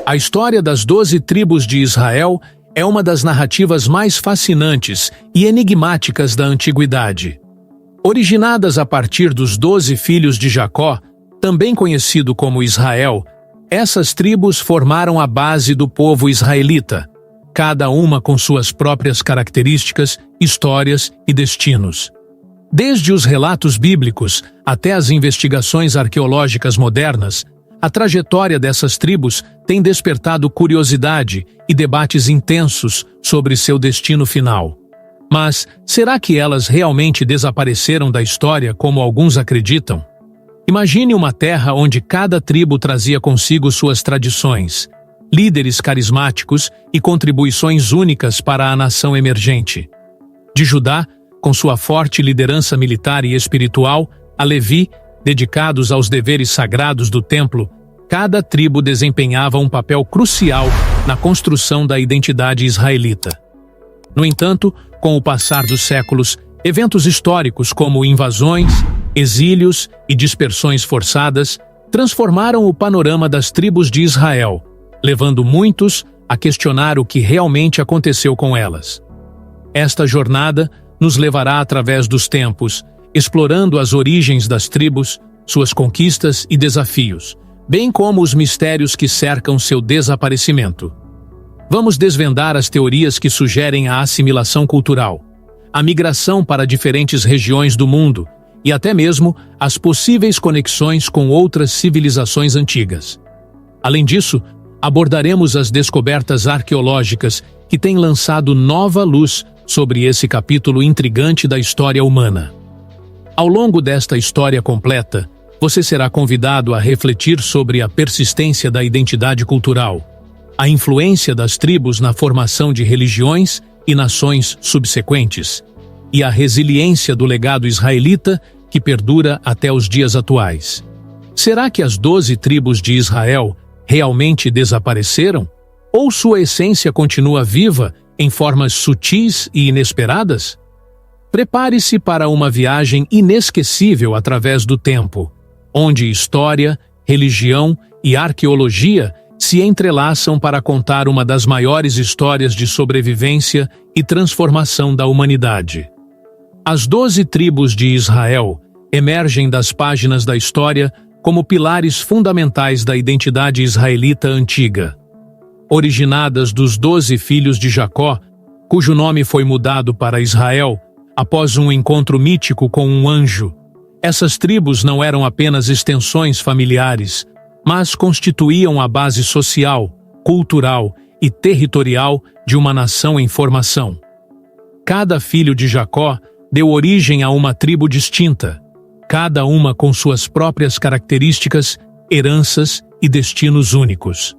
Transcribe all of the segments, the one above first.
A história das 12 tribos de Israel é uma das narrativas mais fascinantes e enigmáticas da antiguidade. Originadas a partir dos 12 filhos de Jacó, também conhecido como Israel, essas tribos formaram a base do povo israelita, cada uma com suas próprias características, histórias e destinos. Desde os relatos bíblicos até as investigações arqueológicas modernas, a trajetória dessas tribos tem despertado curiosidade e debates intensos sobre seu destino final. Mas será que elas realmente desapareceram da história como alguns acreditam? Imagine uma terra onde cada tribo trazia consigo suas tradições, líderes carismáticos e contribuições únicas para a nação emergente. De Judá, com sua forte liderança militar e espiritual, a Levi, dedicados aos deveres sagrados do templo, cada tribo desempenhava um papel crucial na construção da identidade israelita. No entanto, com o passar dos séculos, eventos históricos como invasões, exílios e dispersões forçadas transformaram o panorama das tribos de Israel, levando muitos a questionar o que realmente aconteceu com elas. Esta jornada nos levará através dos tempos, explorando as origens das tribos, suas conquistas e desafios, bem como os mistérios que cercam seu desaparecimento. Vamos desvendar as teorias que sugerem a assimilação cultural, a migração para diferentes regiões do mundo e até mesmo as possíveis conexões com outras civilizações antigas. Além disso, abordaremos as descobertas arqueológicas que têm lançado nova luz sobre esse capítulo intrigante da história humana. Ao longo desta história completa, você será convidado a refletir sobre a persistência da identidade cultural, a influência das tribos na formação de religiões e nações subsequentes, e a resiliência do legado israelita que perdura até os dias atuais. Será que as 12 tribos de Israel realmente desapareceram? Ou sua essência continua viva em formas sutis e inesperadas? Prepare-se para uma viagem inesquecível através do tempo, onde história, religião e arqueologia se entrelaçam para contar uma das maiores histórias de sobrevivência e transformação da humanidade. As 12 tribos de Israel emergem das páginas da história como pilares fundamentais da identidade israelita antiga. Originadas dos 12 filhos de Jacó, cujo nome foi mudado para Israel após um encontro mítico com um anjo, essas tribos não eram apenas extensões familiares, mas constituíam a base social, cultural e territorial de uma nação em formação. Cada filho de Jacó deu origem a uma tribo distinta, cada uma com suas próprias características, heranças e destinos únicos.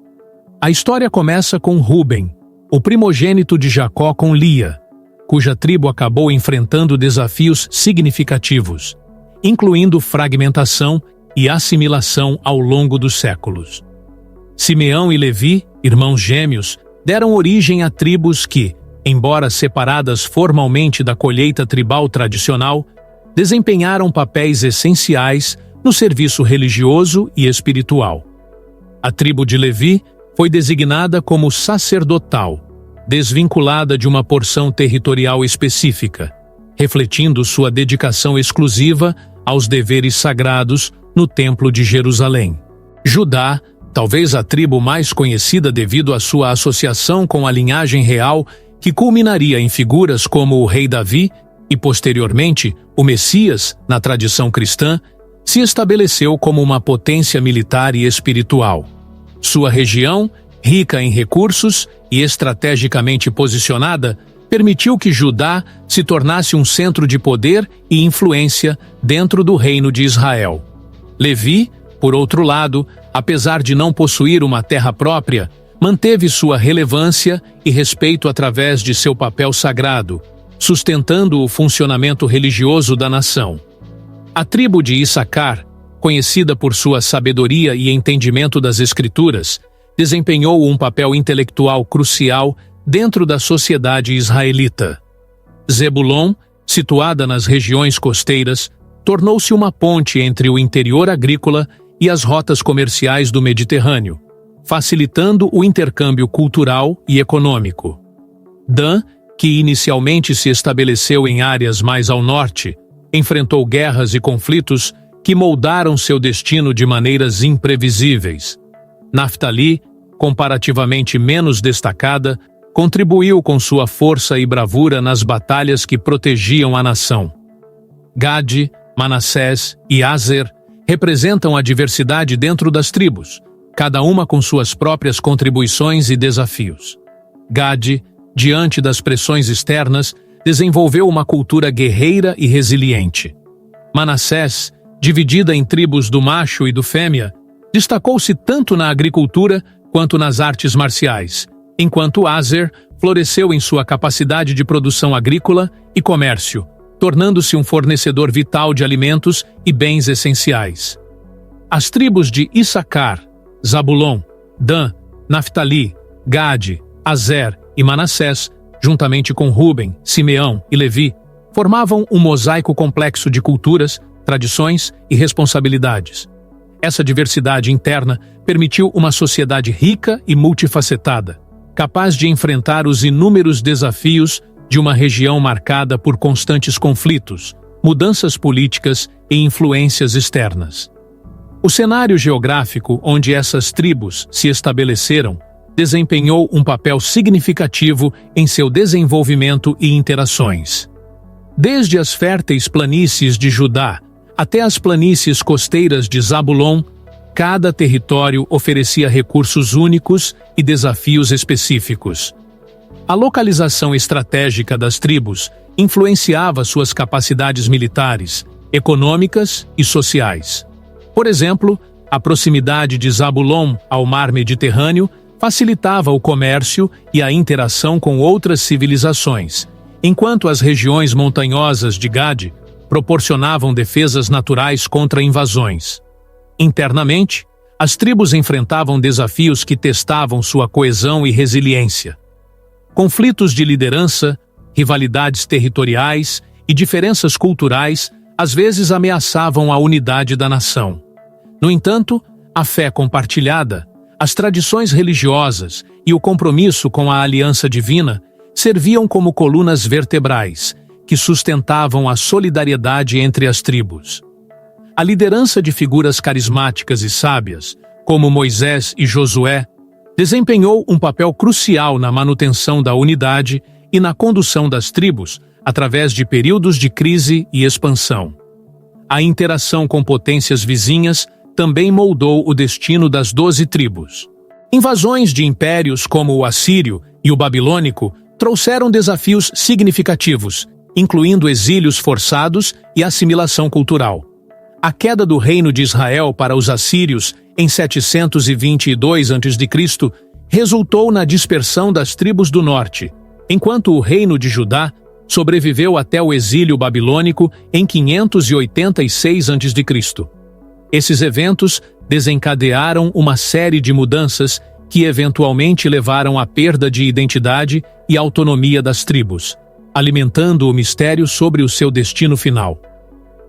A história começa com Rúben, o primogênito de Jacó com Lia, cuja tribo acabou enfrentando desafios significativos, incluindo fragmentação e assimilação ao longo dos séculos. Simeão e Levi, irmãos gêmeos, deram origem a tribos que, embora separadas formalmente da colheita tribal tradicional, desempenharam papéis essenciais no serviço religioso e espiritual. A tribo de Levi foi designada como sacerdotal, desvinculada de uma porção territorial específica, refletindo sua dedicação exclusiva aos deveres sagrados no Templo de Jerusalém. Judá, talvez a tribo mais conhecida devido à sua associação com a linhagem real, que culminaria em figuras como o rei Davi e, posteriormente, o Messias, na tradição cristã, se estabeleceu como uma potência militar e espiritual. Sua região, rica em recursos e estrategicamente posicionada, permitiu que Judá se tornasse um centro de poder e influência dentro do reino de Israel. Levi, por outro lado, apesar de não possuir uma terra própria, manteve sua relevância e respeito através de seu papel sagrado, sustentando o funcionamento religioso da nação. A tribo de Issacar, conhecida por sua sabedoria e entendimento das Escrituras, desempenhou um papel intelectual crucial dentro da sociedade israelita. Zebulon, situada nas regiões costeiras, tornou-se uma ponte entre o interior agrícola e as rotas comerciais do Mediterrâneo, facilitando o intercâmbio cultural e econômico. Dan, que inicialmente se estabeleceu em áreas mais ao norte, enfrentou guerras e conflitos que moldaram seu destino de maneiras imprevisíveis. Naftali, comparativamente menos destacada, contribuiu com sua força e bravura nas batalhas que protegiam a nação. Gade, Manassés e Aser representam a diversidade dentro das tribos, cada uma com suas próprias contribuições e desafios. Gade, diante das pressões externas, desenvolveu uma cultura guerreira e resiliente. Manassés, dividida em tribos do macho e do fêmea, destacou-se tanto na agricultura quanto nas artes marciais, enquanto Aser floresceu em sua capacidade de produção agrícola e comércio, tornando-se um fornecedor vital de alimentos e bens essenciais. As tribos de Issacar, Zabulon, Dan, Naftali, Gade, Aser e Manassés, juntamente com Ruben, Simeão e Levi, formavam um mosaico complexo de culturas, tradições e responsabilidades. Essa diversidade interna permitiu uma sociedade rica e multifacetada, capaz de enfrentar os inúmeros desafios de uma região marcada por constantes conflitos, mudanças políticas e influências externas. O cenário geográfico onde essas tribos se estabeleceram desempenhou um papel significativo em seu desenvolvimento e interações. Desde as férteis planícies de Judá até as planícies costeiras de Zabulon, cada território oferecia recursos únicos e desafios específicos. A localização estratégica das tribos influenciava suas capacidades militares, econômicas e sociais. Por exemplo, a proximidade de Zabulon ao mar Mediterrâneo facilitava o comércio e a interação com outras civilizações, enquanto as regiões montanhosas de Gade proporcionavam defesas naturais contra invasões. Internamente, as tribos enfrentavam desafios que testavam sua coesão e resiliência. Conflitos de liderança, rivalidades territoriais e diferenças culturais às vezes ameaçavam a unidade da nação. No entanto, a fé compartilhada, as tradições religiosas e o compromisso com a aliança divina serviam como colunas vertebrais que sustentavam a solidariedade entre as tribos. A liderança de figuras carismáticas e sábias, como Moisés e Josué, desempenhou um papel crucial na manutenção da unidade e na condução das tribos através de períodos de crise e expansão. A interação com potências vizinhas também moldou o destino das 12 tribos. Invasões de impérios como o assírio e o babilônico trouxeram desafios significativos, incluindo exílios forçados e assimilação cultural. A queda do reino de Israel para os assírios em 722 a.C. resultou na dispersão das tribos do norte, enquanto o reino de Judá sobreviveu até o exílio babilônico em 586 a.C. Esses eventos desencadearam uma série de mudanças que eventualmente levaram à perda de identidade e autonomia das tribos, alimentando o mistério sobre o seu destino final.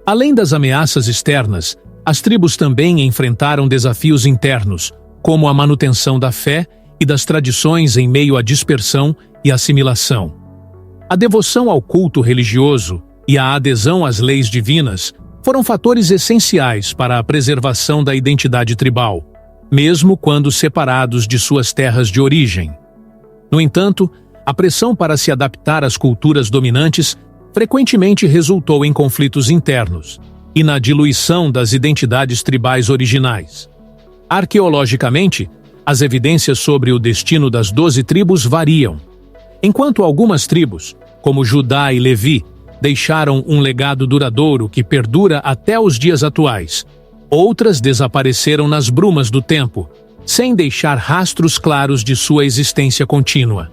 Além das ameaças externas, as tribos também enfrentaram desafios internos, como a manutenção da fé e das tradições em meio à dispersão e assimilação. A devoção ao culto religioso e a adesão às leis divinas foram fatores essenciais para a preservação da identidade tribal, mesmo quando separados de suas terras de origem. No entanto, a pressão para se adaptar às culturas dominantes frequentemente resultou em conflitos internos e na diluição das identidades tribais originais. Arqueologicamente, as evidências sobre o destino das 12 tribos variam. Enquanto algumas tribos, como Judá e Levi, deixaram um legado duradouro que perdura até os dias atuais, outras desapareceram nas brumas do tempo, sem deixar rastros claros de sua existência contínua.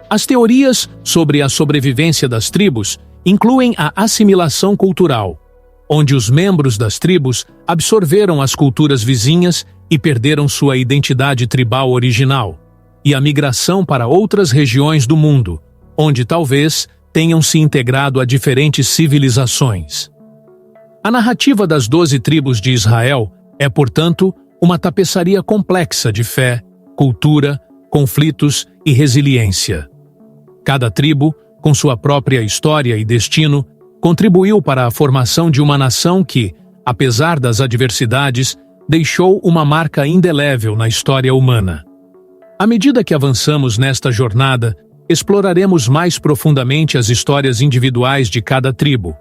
As teorias sobre a sobrevivência das tribos incluem a assimilação cultural, onde os membros das tribos absorveram as culturas vizinhas e perderam sua identidade tribal original, e a migração para outras regiões do mundo, onde talvez tenham se integrado a diferentes civilizações. A narrativa das 12 tribos de Israel é, portanto, uma tapeçaria complexa de fé, cultura, conflitos e resiliência. Cada tribo, com sua própria história e destino, contribuiu para a formação de uma nação que, apesar das adversidades, deixou uma marca indelével na história humana. À medida que avançamos nesta jornada, exploraremos mais profundamente as histórias individuais de cada tribo,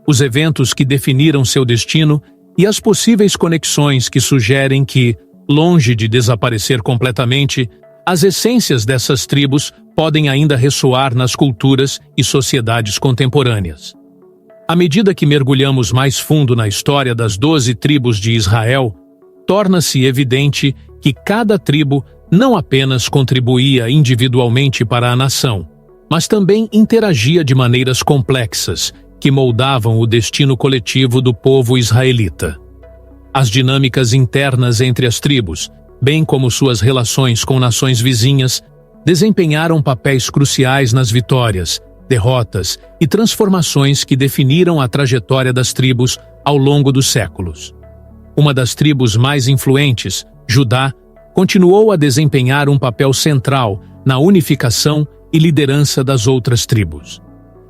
os eventos que definiram seu destino e as possíveis conexões que sugerem que, longe de desaparecer completamente, as essências dessas tribos podem ainda ressoar nas culturas e sociedades contemporâneas. À medida que mergulhamos mais fundo na história das 12 tribos de Israel, torna-se evidente que cada tribo não apenas contribuía individualmente para a nação, mas também interagia de maneiras complexas que moldavam o destino coletivo do povo israelita. As dinâmicas internas entre as tribos, bem como suas relações com nações vizinhas, desempenharam papéis cruciais nas vitórias, derrotas e transformações que definiram a trajetória das tribos ao longo dos séculos. Uma das tribos mais influentes, Judá, continuou a desempenhar um papel central na unificação e liderança das outras tribos.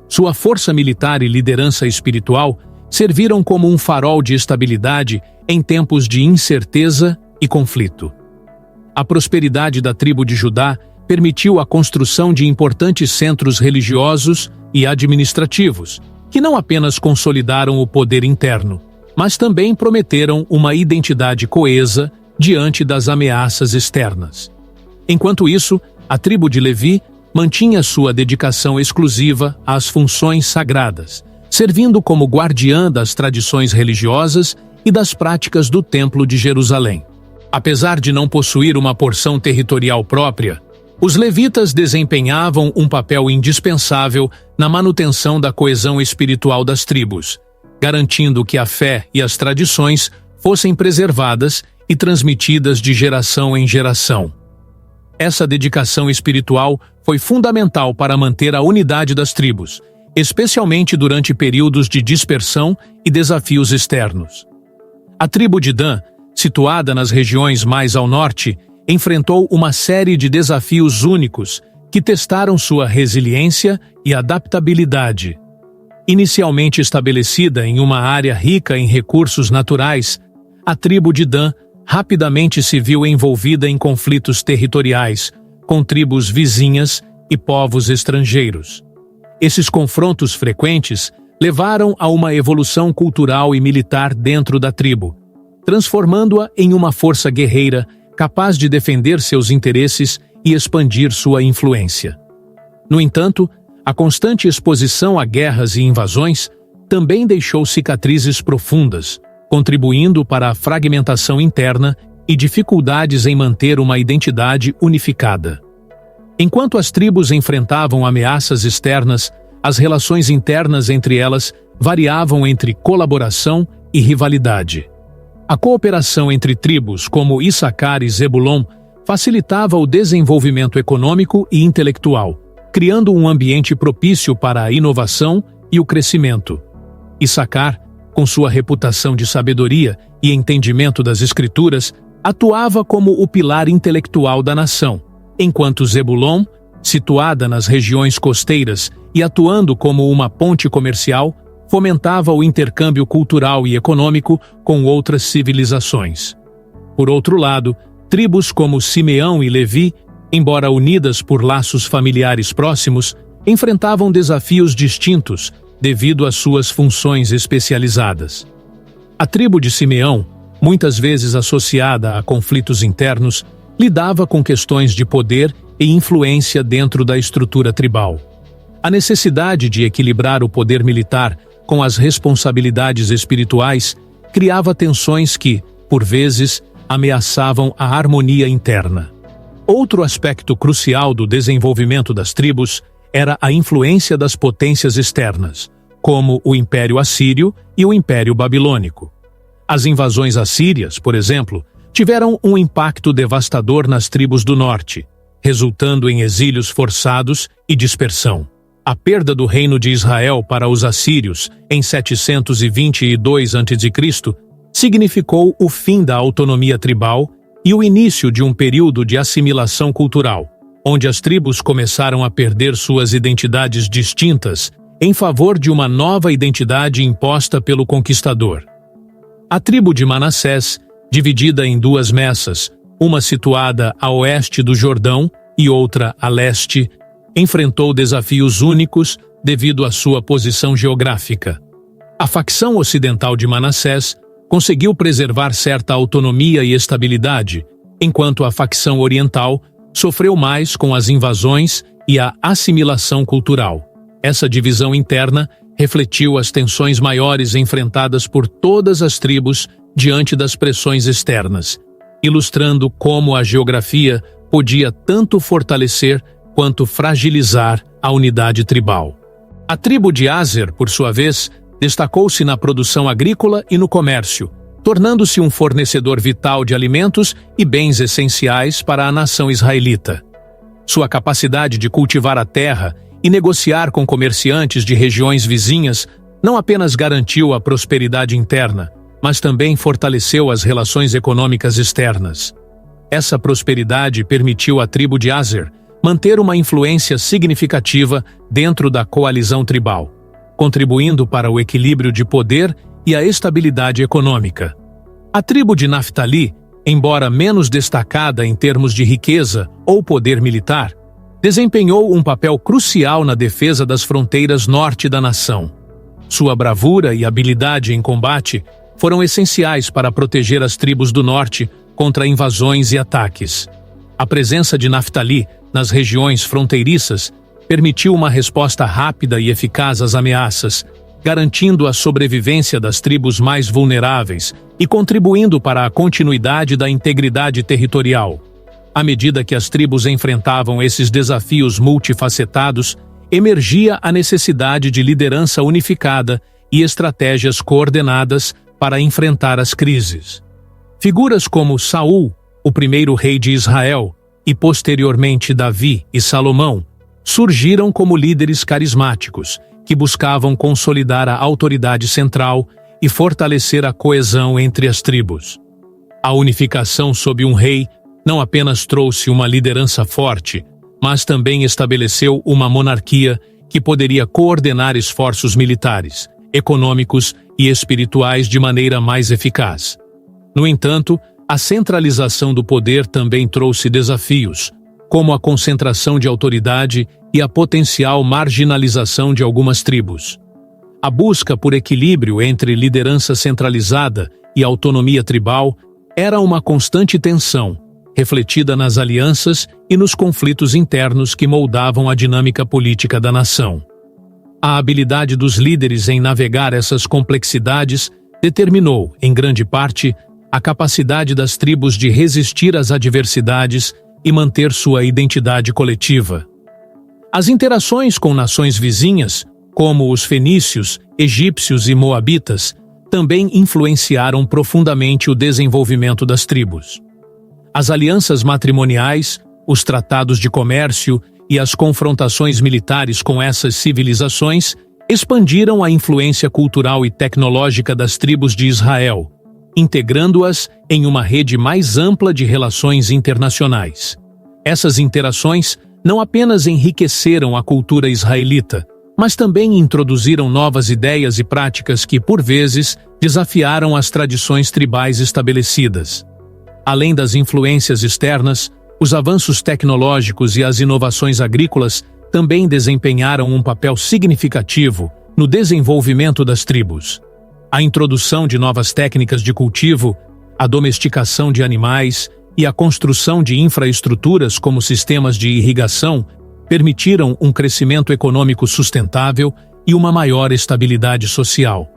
Sua força militar e liderança espiritual serviram como um farol de estabilidade em tempos de incerteza e conflito. A prosperidade da tribo de Judá permitiu a construção de importantes centros religiosos e administrativos, que não apenas consolidaram o poder interno, mas também prometeram uma identidade coesa diante das ameaças externas. Enquanto isso, a tribo de Levi mantinha sua dedicação exclusiva às funções sagradas, servindo como guardiã das tradições religiosas e das práticas do Templo de Jerusalém. Apesar de não possuir uma porção territorial própria, os levitas desempenhavam um papel indispensável na manutenção da coesão espiritual das tribos, garantindo que a fé e as tradições fossem preservadas e transmitidas de geração em geração. Essa dedicação espiritual foi fundamental para manter a unidade das tribos, especialmente durante períodos de dispersão e desafios externos. A tribo de Dan, situada nas regiões mais ao norte, enfrentou uma série de desafios únicos que testaram sua resiliência e adaptabilidade. Inicialmente estabelecida em uma área rica em recursos naturais, a tribo de Dan rapidamente se viu envolvida em conflitos territoriais com tribos vizinhas e povos estrangeiros. Esses confrontos frequentes levaram a uma evolução cultural e militar dentro da tribo, transformando-a em uma força guerreira capaz de defender seus interesses e expandir sua influência. No entanto, a constante exposição a guerras e invasões também deixou cicatrizes profundas, contribuindo para a fragmentação interna e dificuldades em manter uma identidade unificada. Enquanto as tribos enfrentavam ameaças externas, as relações internas entre elas variavam entre colaboração e rivalidade. A cooperação entre tribos como Issacar e Zebulon facilitava o desenvolvimento econômico e intelectual, criando um ambiente propício para a inovação e o crescimento. Issacar, com sua reputação de sabedoria e entendimento das Escrituras, atuava como o pilar intelectual da nação, enquanto Zebulon, situada nas regiões costeiras e atuando como uma ponte comercial, fomentava o intercâmbio cultural e econômico com outras civilizações. Por outro lado, tribos como Simeão e Levi, embora unidas por laços familiares próximos, enfrentavam desafios distintos devido às suas funções especializadas. A tribo de Simeão, muitas vezes associada a conflitos internos, lidava com questões de poder e influência dentro da estrutura tribal. A necessidade de equilibrar o poder militar com as responsabilidades espirituais criava tensões que, por vezes, ameaçavam a harmonia interna. Outro aspecto crucial do desenvolvimento das tribos era a influência das potências externas, como o Império Assírio e o Império Babilônico. As invasões assírias, por exemplo, tiveram um impacto devastador nas tribos do norte, resultando em exílios forçados e dispersão. A perda do reino de Israel para os assírios em 722 a.C. significou o fim da autonomia tribal e o início de um período de assimilação cultural, onde as tribos começaram a perder suas identidades distintas em favor de uma nova identidade imposta pelo conquistador. A tribo de Manassés, dividida em duas messas, uma situada a oeste do Jordão e outra a leste, enfrentou desafios únicos devido à sua posição geográfica. A facção ocidental de Manassés conseguiu preservar certa autonomia e estabilidade, enquanto a facção oriental sofreu mais com as invasões e a assimilação cultural. Essa divisão interna refletiu as tensões maiores enfrentadas por todas as tribos diante das pressões externas, ilustrando como a geografia podia tanto fortalecer quanto fragilizar a unidade tribal. A tribo de Aser, por sua vez, destacou-se na produção agrícola e no comércio, tornando-se um fornecedor vital de alimentos e bens essenciais para a nação israelita. Sua capacidade de cultivar a terra e negociar com comerciantes de regiões vizinhas não apenas garantiu a prosperidade interna, mas também fortaleceu as relações econômicas externas. Essa prosperidade permitiu à tribo de Aser manter uma influência significativa dentro da coalizão tribal, contribuindo para o equilíbrio de poder e a estabilidade econômica. A tribo de Naftali, embora menos destacada em termos de riqueza ou poder militar, desempenhou um papel crucial na defesa das fronteiras norte da nação. Sua bravura e habilidade em combate foram essenciais para proteger as tribos do norte contra invasões e ataques. A presença de Naftali nas regiões fronteiriças permitiu uma resposta rápida e eficaz às ameaças, garantindo a sobrevivência das tribos mais vulneráveis e contribuindo para a continuidade da integridade territorial. À medida que as tribos enfrentavam esses desafios multifacetados, emergia a necessidade de liderança unificada e estratégias coordenadas para enfrentar as crises. Figuras como Saul, o primeiro rei de Israel, e posteriormente Davi e Salomão, surgiram como líderes carismáticos que buscavam consolidar a autoridade central e fortalecer a coesão entre as tribos. A unificação sob um rei não apenas trouxe uma liderança forte, mas também estabeleceu uma monarquia que poderia coordenar esforços militares, econômicos e espirituais de maneira mais eficaz. No entanto, a centralização do poder também trouxe desafios, como a concentração de autoridade e a potencial marginalização de algumas tribos. A busca por equilíbrio entre liderança centralizada e autonomia tribal era uma constante tensão, refletida nas alianças e nos conflitos internos que moldavam a dinâmica política da nação. A habilidade dos líderes em navegar essas complexidades determinou, em grande parte, a capacidade das tribos de resistir às adversidades e manter sua identidade coletiva. As interações com nações vizinhas, como os fenícios, egípcios e moabitas, também influenciaram profundamente o desenvolvimento das tribos. As alianças matrimoniais, os tratados de comércio e as confrontações militares com essas civilizações expandiram a influência cultural e tecnológica das tribos de Israel, integrando-as em uma rede mais ampla de relações internacionais. Essas interações não apenas enriqueceram a cultura israelita, mas também introduziram novas ideias e práticas que, por vezes, desafiaram as tradições tribais estabelecidas. Além das influências externas, os avanços tecnológicos e as inovações agrícolas também desempenharam um papel significativo no desenvolvimento das tribos. A introdução de novas técnicas de cultivo, a domesticação de animais e a construção de infraestruturas como sistemas de irrigação permitiram um crescimento econômico sustentável e uma maior estabilidade social.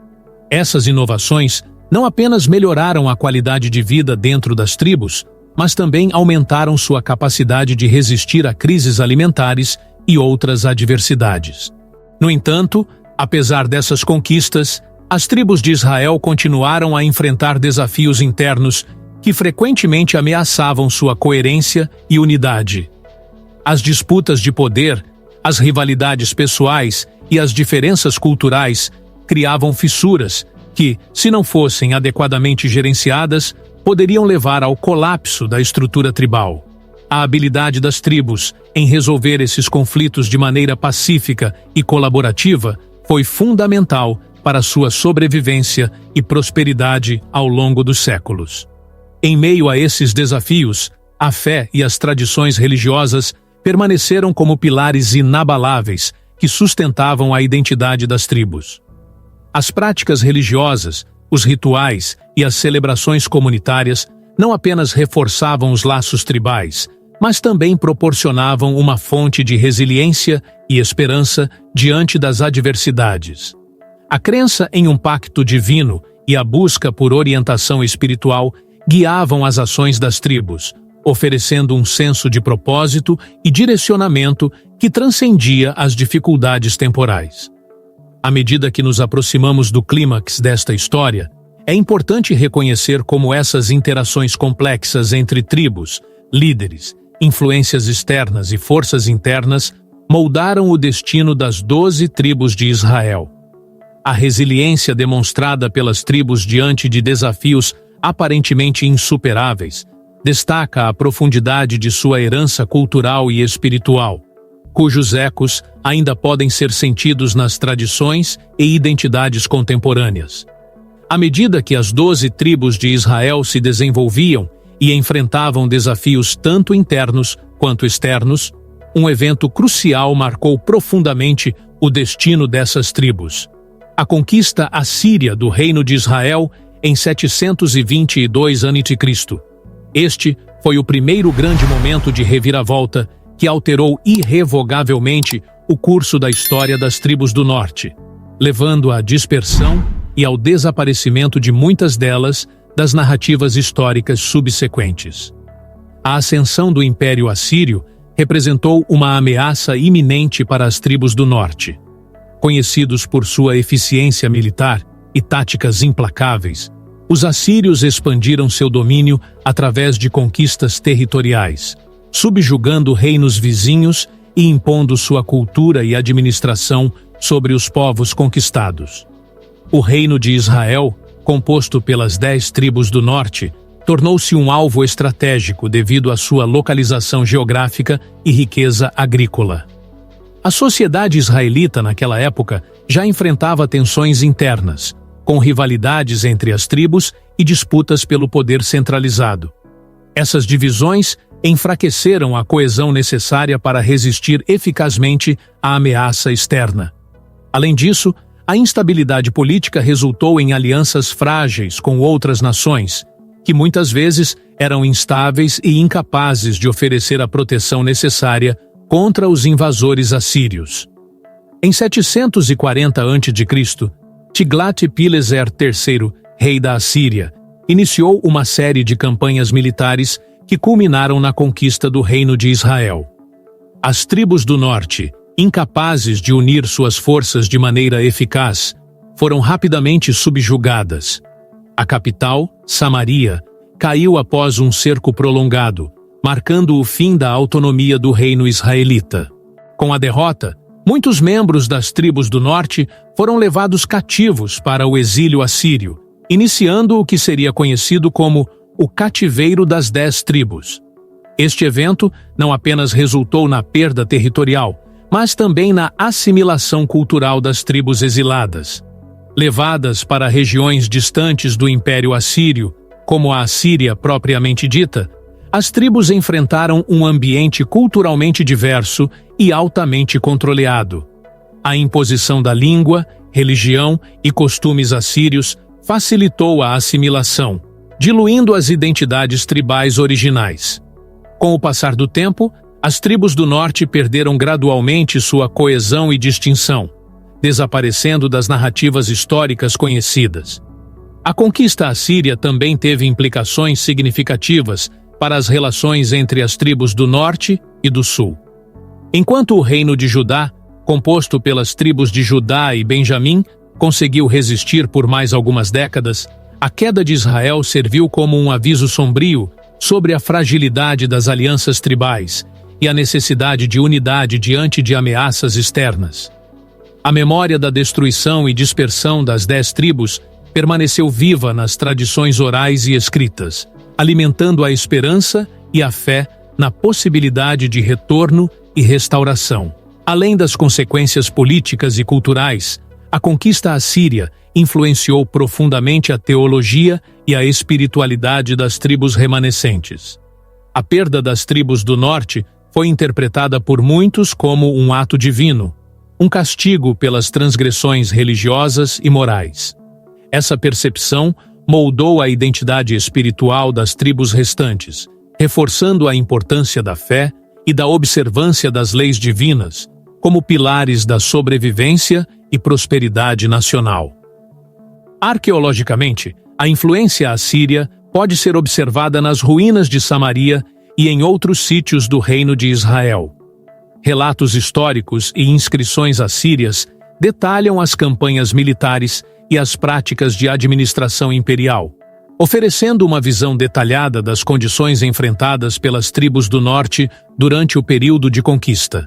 Essas inovações não apenas melhoraram a qualidade de vida dentro das tribos, mas também aumentaram sua capacidade de resistir a crises alimentares e outras adversidades. No entanto, apesar dessas conquistas, as tribos de Israel continuaram a enfrentar desafios internos que frequentemente ameaçavam sua coerência e unidade. As disputas de poder, as rivalidades pessoais e as diferenças culturais criavam fissuras que, se não fossem adequadamente gerenciadas, poderiam levar ao colapso da estrutura tribal. A habilidade das tribos em resolver esses conflitos de maneira pacífica e colaborativa foi fundamental para sua sobrevivência e prosperidade ao longo dos séculos. Em meio a esses desafios, a fé e as tradições religiosas permaneceram como pilares inabaláveis que sustentavam a identidade das tribos. As práticas religiosas, os rituais e as celebrações comunitárias não apenas reforçavam os laços tribais, mas também proporcionavam uma fonte de resiliência e esperança diante das adversidades. A crença em um pacto divino e a busca por orientação espiritual guiavam as ações das tribos, oferecendo um senso de propósito e direcionamento que transcendia as dificuldades temporais. À medida que nos aproximamos do clímax desta história, é importante reconhecer como essas interações complexas entre tribos, líderes, influências externas e forças internas moldaram o destino das 12 tribos de Israel. A resiliência demonstrada pelas tribos diante de desafios aparentemente insuperáveis destaca a profundidade de sua herança cultural e espiritual, cujos ecos ainda podem ser sentidos nas tradições e identidades contemporâneas. À medida que as 12 tribos de Israel se desenvolviam e enfrentavam desafios tanto internos quanto externos, um evento crucial marcou profundamente o destino dessas tribos: a conquista assíria do Reino de Israel em 722 a.C. Este foi o primeiro grande momento de reviravolta que alterou irrevogavelmente o curso da história das tribos do norte, levando à dispersão e ao desaparecimento de muitas delas das narrativas históricas subsequentes. A ascensão do Império Assírio representou uma ameaça iminente para as tribos do norte. Conhecidos por sua eficiência militar e táticas implacáveis, os assírios expandiram seu domínio através de conquistas territoriais, subjugando reinos vizinhos e impondo sua cultura e administração sobre os povos conquistados. O Reino de Israel, composto pelas 10 tribos do norte, tornou-se um alvo estratégico devido à sua localização geográfica e riqueza agrícola. A sociedade israelita naquela época já enfrentava tensões internas, com rivalidades entre as tribos e disputas pelo poder centralizado. Essas divisões enfraqueceram a coesão necessária para resistir eficazmente à ameaça externa. Além disso, a instabilidade política resultou em alianças frágeis com outras nações, que muitas vezes eram instáveis e incapazes de oferecer a proteção necessária contra os invasores assírios. Em 740 a.C., Tiglat-Pileser III, rei da Assíria, iniciou uma série de campanhas militares que culminaram na conquista do Reino de Israel. As tribos do norte, incapazes de unir suas forças de maneira eficaz, foram rapidamente subjugadas. A capital, Samaria, caiu após um cerco prolongado, marcando o fim da autonomia do reino israelita. Com a derrota, muitos membros das tribos do norte foram levados cativos para o exílio assírio, iniciando o que seria conhecido como o Cativeiro das 10 Tribos. Este evento não apenas resultou na perda territorial, mas também na assimilação cultural das tribos exiladas. Levadas para regiões distantes do Império Assírio, como a Assíria propriamente dita, as tribos enfrentaram um ambiente culturalmente diverso e altamente controlado. A imposição da língua, religião e costumes assírios facilitou a assimilação, diluindo as identidades tribais originais. Com o passar do tempo, as tribos do norte perderam gradualmente sua coesão e distinção, desaparecendo das narrativas históricas conhecidas. A conquista assíria também teve implicações significativas para as relações entre as tribos do norte e do sul. Enquanto o reino de Judá, composto pelas tribos de Judá e Benjamim, conseguiu resistir por mais algumas décadas, a queda de Israel serviu como um aviso sombrio sobre a fragilidade das alianças tribais e a necessidade de unidade diante de ameaças externas. A memória da destruição e dispersão das 10 tribos permaneceu viva nas tradições orais e escritas, alimentando a esperança e a fé na possibilidade de retorno e restauração. Além das consequências políticas e culturais, a conquista assíria influenciou profundamente a teologia e a espiritualidade das tribos remanescentes. A perda das tribos do norte foi interpretada por muitos como um ato divino, um castigo pelas transgressões religiosas e morais. Essa percepção moldou a identidade espiritual das tribos restantes, reforçando a importância da fé e da observância das leis divinas como pilares da sobrevivência e prosperidade nacional. Arqueologicamente, a influência assíria pode ser observada nas ruínas de Samaria e em outros sítios do Reino de Israel. Relatos históricos e inscrições assírias detalham as campanhas militares e as práticas de administração imperial, oferecendo uma visão detalhada das condições enfrentadas pelas tribos do norte durante o período de conquista.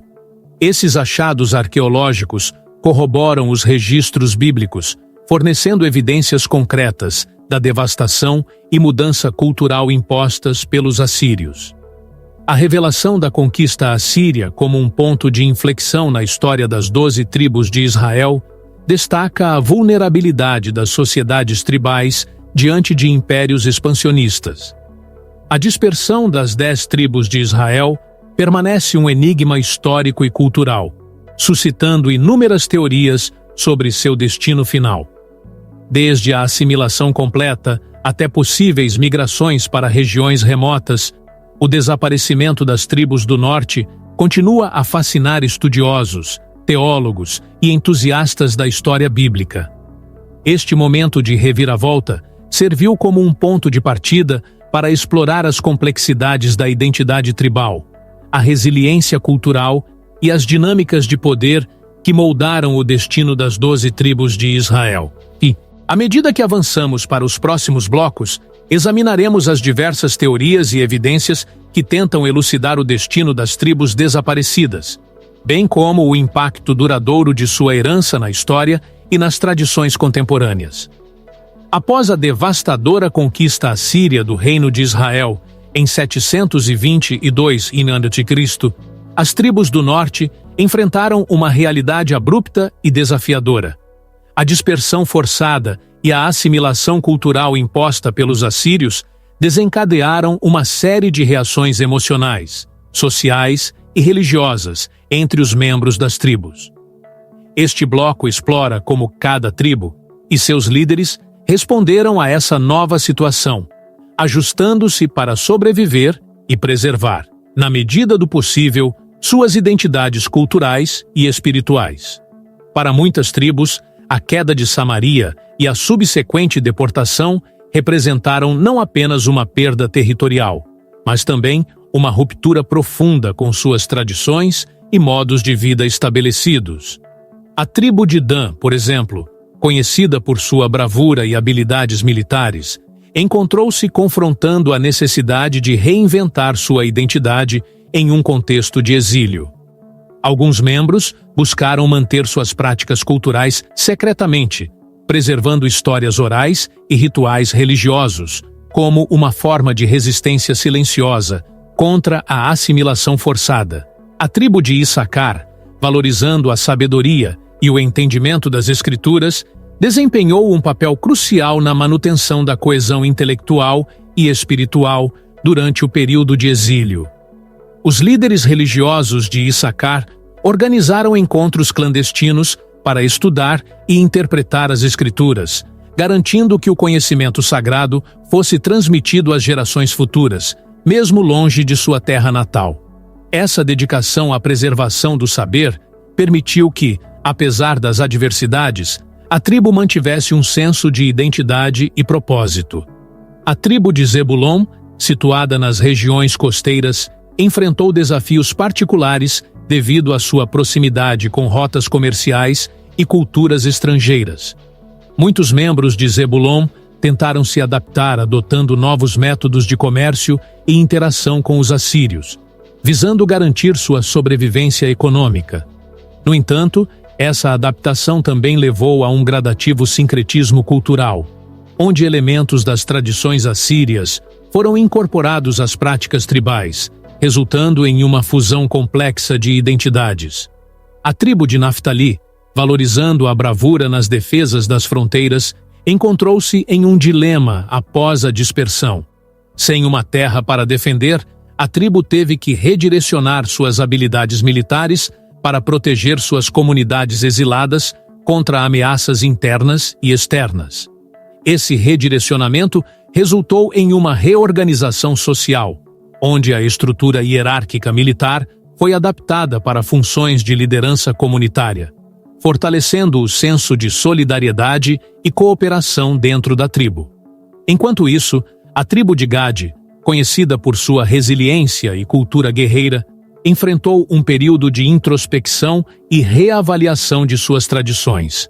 Esses achados arqueológicos corroboram os registros bíblicos, fornecendo evidências concretas da devastação e mudança cultural impostas pelos assírios. A revelação da conquista assíria como um ponto de inflexão na história das 12 tribos de Israel destaca a vulnerabilidade das sociedades tribais diante de impérios expansionistas. A dispersão das 10 tribos de Israel permanece um enigma histórico e cultural, suscitando inúmeras teorias sobre seu destino final. Desde a assimilação completa até possíveis migrações para regiões remotas, o desaparecimento das tribos do norte continua a fascinar estudiosos, teólogos e entusiastas da história bíblica. Este momento de reviravolta serviu como um ponto de partida para explorar as complexidades da identidade tribal, a resiliência cultural e as dinâmicas de poder que moldaram o destino das 12 tribos de Israel. E, à medida que avançamos para os próximos blocos, examinaremos as diversas teorias e evidências que tentam elucidar o destino das tribos desaparecidas, bem como o impacto duradouro de sua herança na história e nas tradições contemporâneas. Após a devastadora conquista assíria do Reino de Israel, em 722 a.C., as tribos do norte enfrentaram uma realidade abrupta e desafiadora. A dispersão forçada e a assimilação cultural imposta pelos assírios desencadearam uma série de reações emocionais, sociais e religiosas entre os membros das tribos. Este bloco explora como cada tribo e seus líderes responderam a essa nova situação, ajustando-se para sobreviver e preservar, na medida do possível, suas identidades culturais e espirituais. Para muitas tribos, a queda de Samaria e a subsequente deportação representaram não apenas uma perda territorial, mas também uma ruptura profunda com suas tradições e modos de vida estabelecidos. A tribo de Dan, por exemplo, conhecida por sua bravura e habilidades militares, encontrou-se confrontando a necessidade de reinventar sua identidade em um contexto de exílio. Alguns membros buscaram manter suas práticas culturais secretamente, preservando histórias orais e rituais religiosos, como uma forma de resistência silenciosa contra a assimilação forçada. A tribo de Issacar, valorizando a sabedoria e o entendimento das Escrituras, desempenhou um papel crucial na manutenção da coesão intelectual e espiritual durante o período de exílio. Os líderes religiosos de Issacar organizaram encontros clandestinos para estudar e interpretar as Escrituras, garantindo que o conhecimento sagrado fosse transmitido às gerações futuras, mesmo longe de sua terra natal. Essa dedicação à preservação do saber permitiu que, apesar das adversidades, a tribo mantivesse um senso de identidade e propósito. A tribo de Zebulon, situada nas regiões costeiras, enfrentou desafios particulares devido à sua proximidade com rotas comerciais e culturas estrangeiras. Muitos membros de Zebulon tentaram se adaptar adotando novos métodos de comércio e interação com os assírios, visando garantir sua sobrevivência econômica. No entanto, essa adaptação também levou a um gradativo sincretismo cultural, onde elementos das tradições assírias foram incorporados às práticas tribais, resultando em uma fusão complexa de identidades. A tribo de Naftali, valorizando a bravura nas defesas das fronteiras, encontrou-se em um dilema após a dispersão. Sem uma terra para defender, a tribo teve que redirecionar suas habilidades militares para proteger suas comunidades exiladas contra ameaças internas e externas. Esse redirecionamento resultou em uma reorganização social, onde a estrutura hierárquica militar foi adaptada para funções de liderança comunitária, fortalecendo o senso de solidariedade e cooperação dentro da tribo. Enquanto isso, a tribo de Gad, conhecida por sua resiliência e cultura guerreira, enfrentou um período de introspecção e reavaliação de suas tradições.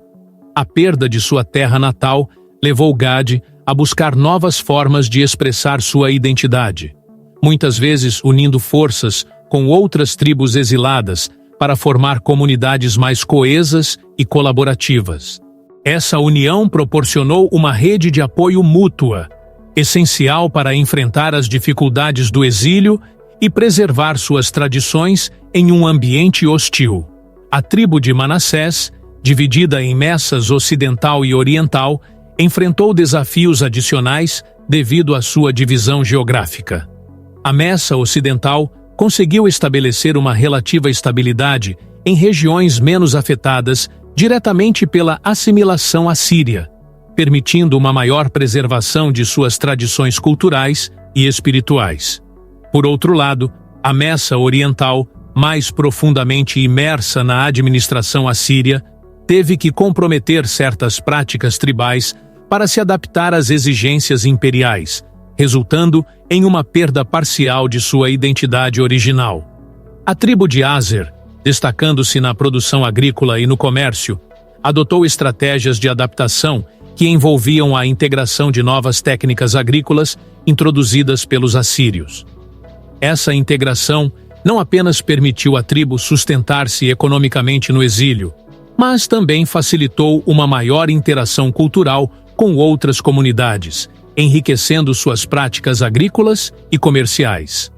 A perda de sua terra natal levou Gad a buscar novas formas de expressar sua identidade, muitas vezes unindo forças com outras tribos exiladas para formar comunidades mais coesas e colaborativas. Essa união proporcionou uma rede de apoio mútua, essencial para enfrentar as dificuldades do exílio e preservar suas tradições em um ambiente hostil. A tribo de Manassés, dividida em messas ocidental e oriental, enfrentou desafios adicionais devido à sua divisão geográfica. A messa ocidental conseguiu estabelecer uma relativa estabilidade em regiões menos afetadas diretamente pela assimilação assíria, permitindo uma maior preservação de suas tradições culturais e espirituais. Por outro lado, a Messa Oriental, mais profundamente imersa na administração assíria, teve que comprometer certas práticas tribais para se adaptar às exigências imperiais, resultando em uma perda parcial de sua identidade original. A tribo de Aser, destacando-se na produção agrícola e no comércio, adotou estratégias de adaptação que envolviam a integração de novas técnicas agrícolas introduzidas pelos assírios. Essa integração não apenas permitiu à tribo sustentar-se economicamente no exílio, mas também facilitou uma maior interação cultural com outras comunidades, enriquecendo suas práticas agrícolas e comerciais.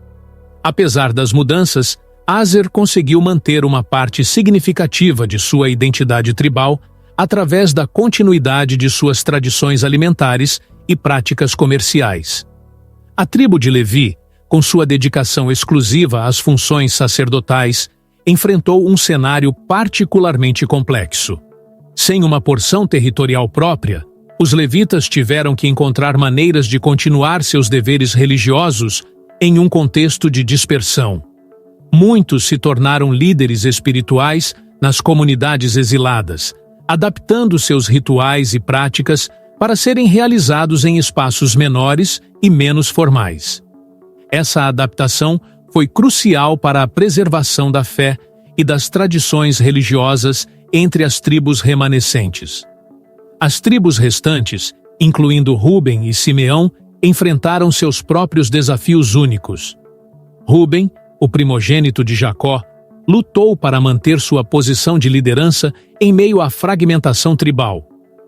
Apesar das mudanças, Aser conseguiu manter uma parte significativa de sua identidade tribal através da continuidade de suas tradições alimentares e práticas comerciais. A tribo de Levi, com sua dedicação exclusiva às funções sacerdotais, enfrentou um cenário particularmente complexo. Sem uma porção territorial própria, os levitas tiveram que encontrar maneiras de continuar seus deveres religiosos em um contexto de dispersão. Muitos se tornaram líderes espirituais nas comunidades exiladas, adaptando seus rituais e práticas para serem realizados em espaços menores e menos formais. Essa adaptação foi crucial para a preservação da fé e das tradições religiosas entre as tribos remanescentes. As tribos restantes, incluindo Ruben e Simeão, enfrentaram seus próprios desafios únicos. Ruben, o primogênito de Jacó, lutou para manter sua posição de liderança em meio à fragmentação tribal,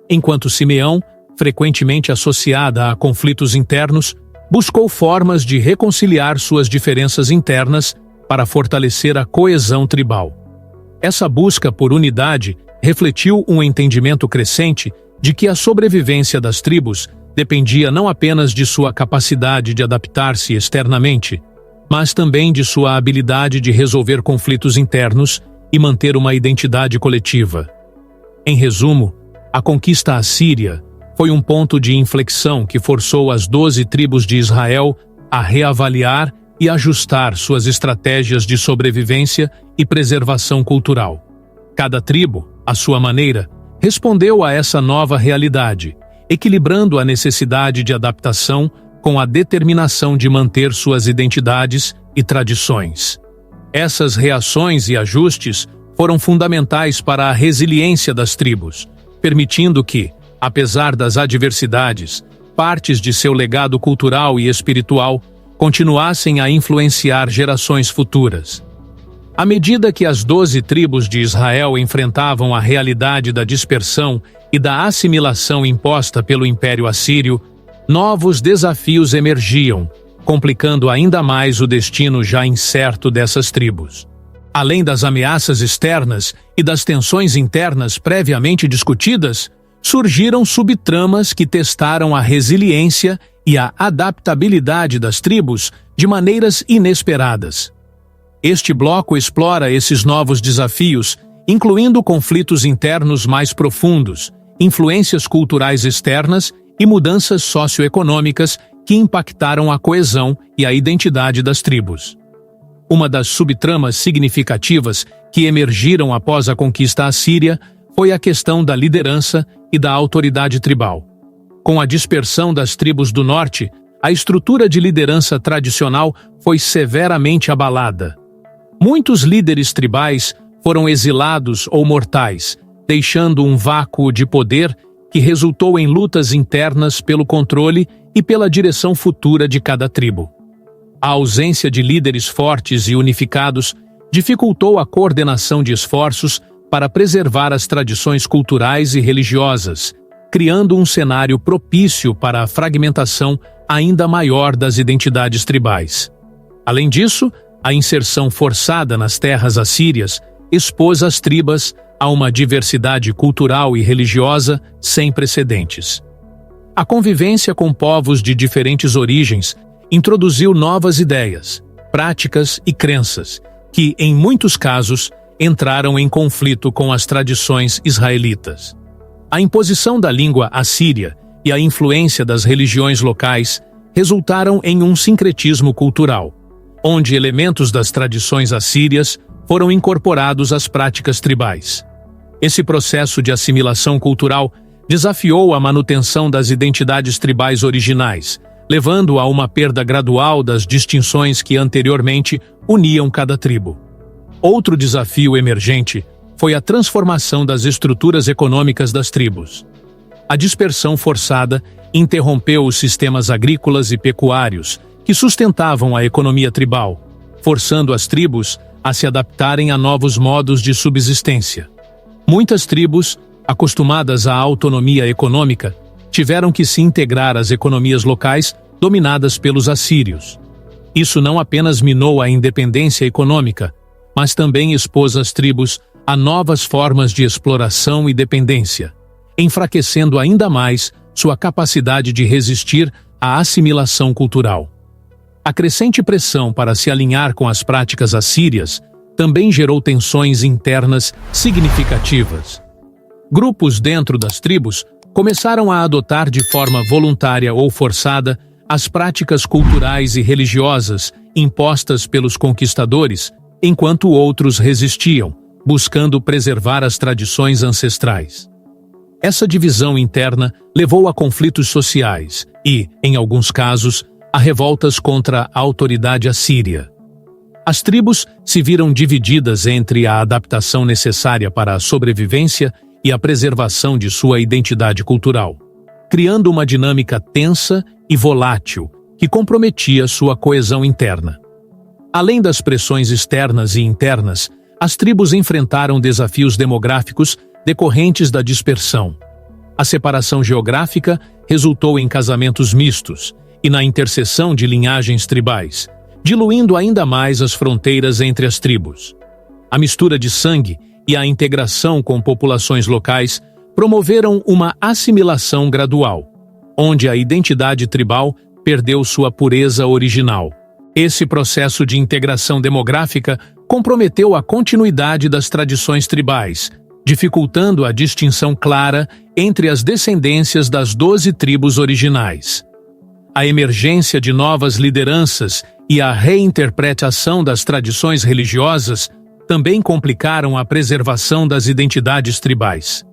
enquanto Simeão, frequentemente associada a conflitos internos, buscou formas de reconciliar suas diferenças internas para fortalecer a coesão tribal. Essa busca por unidade refletiu um entendimento crescente de que a sobrevivência das tribos dependia não apenas de sua capacidade de adaptar-se externamente, mas também de sua habilidade de resolver conflitos internos e manter uma identidade coletiva. Em resumo, a conquista assíria foi um ponto de inflexão que forçou as 12 tribos de Israel a reavaliar e ajustar suas estratégias de sobrevivência e preservação cultural. Cada tribo, à sua maneira, respondeu a essa nova realidade, equilibrando a necessidade de adaptação com a determinação de manter suas identidades e tradições. Essas reações e ajustes foram fundamentais para a resiliência das tribos, permitindo que, apesar das adversidades, partes de seu legado cultural e espiritual continuassem a influenciar gerações futuras. À medida que as 12 tribos de Israel enfrentavam a realidade da dispersão e da assimilação imposta pelo Império Assírio, novos desafios emergiam, complicando ainda mais o destino já incerto dessas tribos. Além das ameaças externas e das tensões internas previamente discutidas, surgiram subtramas que testaram a resiliência e a adaptabilidade das tribos de maneiras inesperadas. Este bloco explora esses novos desafios, incluindo conflitos internos mais profundos, influências culturais externas e mudanças socioeconômicas que impactaram a coesão e a identidade das tribos. Uma das subtramas significativas que emergiram após a conquista assíria foi a questão da liderança e da autoridade tribal. Com a dispersão das tribos do norte, a estrutura de liderança tradicional foi severamente abalada. Muitos líderes tribais foram exilados ou mortais, deixando um vácuo de poder que resultou em lutas internas pelo controle e pela direção futura de cada tribo. A ausência de líderes fortes e unificados dificultou a coordenação de esforços para preservar as tradições culturais e religiosas, criando um cenário propício para a fragmentação ainda maior das identidades tribais. Além disso, a inserção forçada nas terras assírias expôs as tribos a uma diversidade cultural e religiosa sem precedentes. A convivência com povos de diferentes origens introduziu novas ideias, práticas e crenças, que, em muitos casos, entraram em conflito com as tradições israelitas. A imposição da língua assíria e a influência das religiões locais resultaram em um sincretismo cultural, onde elementos das tradições assírias foram incorporados às práticas tribais. Esse processo de assimilação cultural desafiou a manutenção das identidades tribais originais, levando a uma perda gradual das distinções que anteriormente uniam cada tribo. Outro desafio emergente foi a transformação das estruturas econômicas das tribos. A dispersão forçada interrompeu os sistemas agrícolas e pecuários que sustentavam a economia tribal, forçando as tribos a se adaptarem a novos modos de subsistência. Muitas tribos, acostumadas à autonomia econômica, tiveram que se integrar às economias locais dominadas pelos assírios. Isso não apenas minou a independência econômica, mas também expôs as tribos a novas formas de exploração e dependência, enfraquecendo ainda mais sua capacidade de resistir à assimilação cultural. A crescente pressão para se alinhar com as práticas assírias também gerou tensões internas significativas. Grupos dentro das tribos começaram a adotar de forma voluntária ou forçada as práticas culturais e religiosas impostas pelos conquistadores, enquanto outros resistiam, buscando preservar as tradições ancestrais. Essa divisão interna levou a conflitos sociais e, em alguns casos, a revoltas contra a autoridade assíria. As tribos se viram divididas entre a adaptação necessária para a sobrevivência e a preservação de sua identidade cultural, criando uma dinâmica tensa e volátil que comprometia sua coesão interna. Além das pressões externas e internas, as tribos enfrentaram desafios demográficos decorrentes da dispersão. A separação geográfica resultou em casamentos mistos e na interseção de linhagens tribais, diluindo ainda mais as fronteiras entre as tribos. A mistura de sangue e a integração com populações locais promoveram uma assimilação gradual, onde a identidade tribal perdeu sua pureza original. Esse processo de integração demográfica comprometeu a continuidade das tradições tribais, dificultando a distinção clara entre as descendências das 12 tribos originais. A emergência de novas lideranças e a reinterpretação das tradições religiosas também complicaram a preservação das identidades tribais.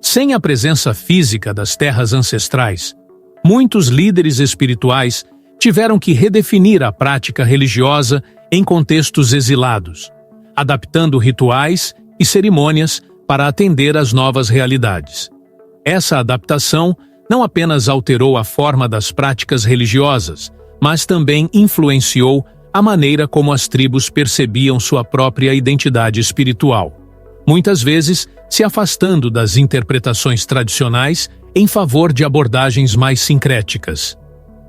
Sem a presença física das terras ancestrais, muitos líderes espirituais tiveram que redefinir a prática religiosa em contextos exilados, adaptando rituais e cerimônias para atender às novas realidades. Essa adaptação não apenas alterou a forma das práticas religiosas, mas também influenciou a maneira como as tribos percebiam sua própria identidade espiritual, muitas vezes se afastando das interpretações tradicionais em favor de abordagens mais sincréticas.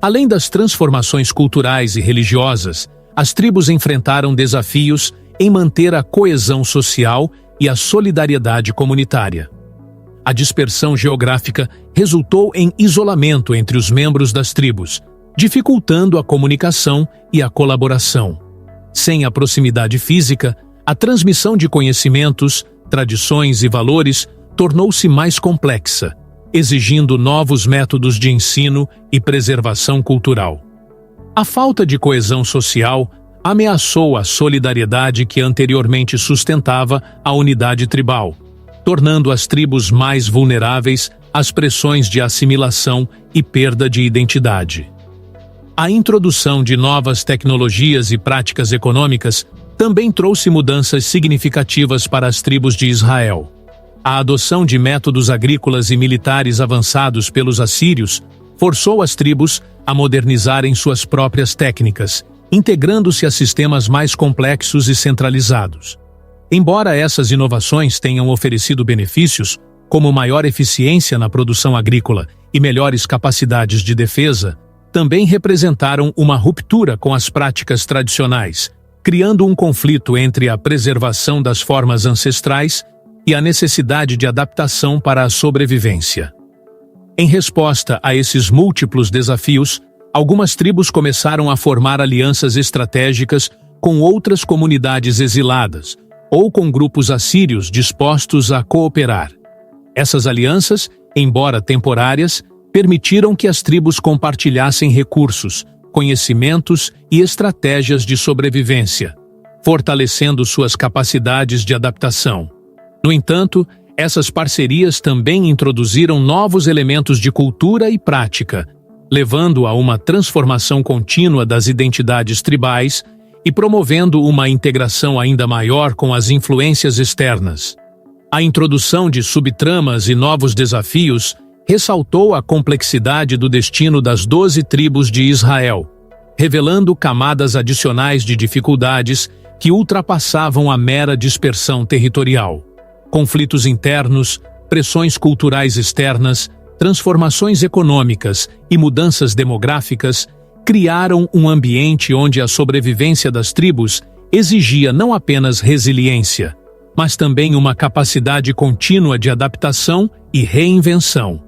Além das transformações culturais e religiosas, as tribos enfrentaram desafios em manter a coesão social e a solidariedade comunitária. A dispersão geográfica resultou em isolamento entre os membros das tribos, dificultando a comunicação e a colaboração. Sem a proximidade física, a transmissão de conhecimentos, tradições e valores tornou-se mais complexa, exigindo novos métodos de ensino e preservação cultural. A falta de coesão social ameaçou a solidariedade que anteriormente sustentava a unidade tribal, tornando as tribos mais vulneráveis às pressões de assimilação e perda de identidade. A introdução de novas tecnologias e práticas econômicas também trouxe mudanças significativas para as tribos de Israel. A adoção de métodos agrícolas e militares avançados pelos assírios forçou as tribos a modernizarem suas próprias técnicas, integrando-se a sistemas mais complexos e centralizados. Embora essas inovações tenham oferecido benefícios, como maior eficiência na produção agrícola e melhores capacidades de defesa, também representaram uma ruptura com as práticas tradicionais, criando um conflito entre a preservação das formas ancestrais e a necessidade de adaptação para a sobrevivência. Em resposta a esses múltiplos desafios, algumas tribos começaram a formar alianças estratégicas com outras comunidades exiladas ou com grupos assírios dispostos a cooperar. Essas alianças, embora temporárias, permitiram que as tribos compartilhassem recursos, conhecimentos e estratégias de sobrevivência, fortalecendo suas capacidades de adaptação. No entanto, essas parcerias também introduziram novos elementos de cultura e prática, levando a uma transformação contínua das identidades tribais e promovendo uma integração ainda maior com as influências externas. A introdução de subtramas e novos desafios ressaltou a complexidade do destino das 12 tribos de Israel, revelando camadas adicionais de dificuldades que ultrapassavam a mera dispersão territorial. Conflitos internos, pressões culturais externas, transformações econômicas e mudanças demográficas criaram um ambiente onde a sobrevivência das tribos exigia não apenas resiliência, mas também uma capacidade contínua de adaptação e reinvenção.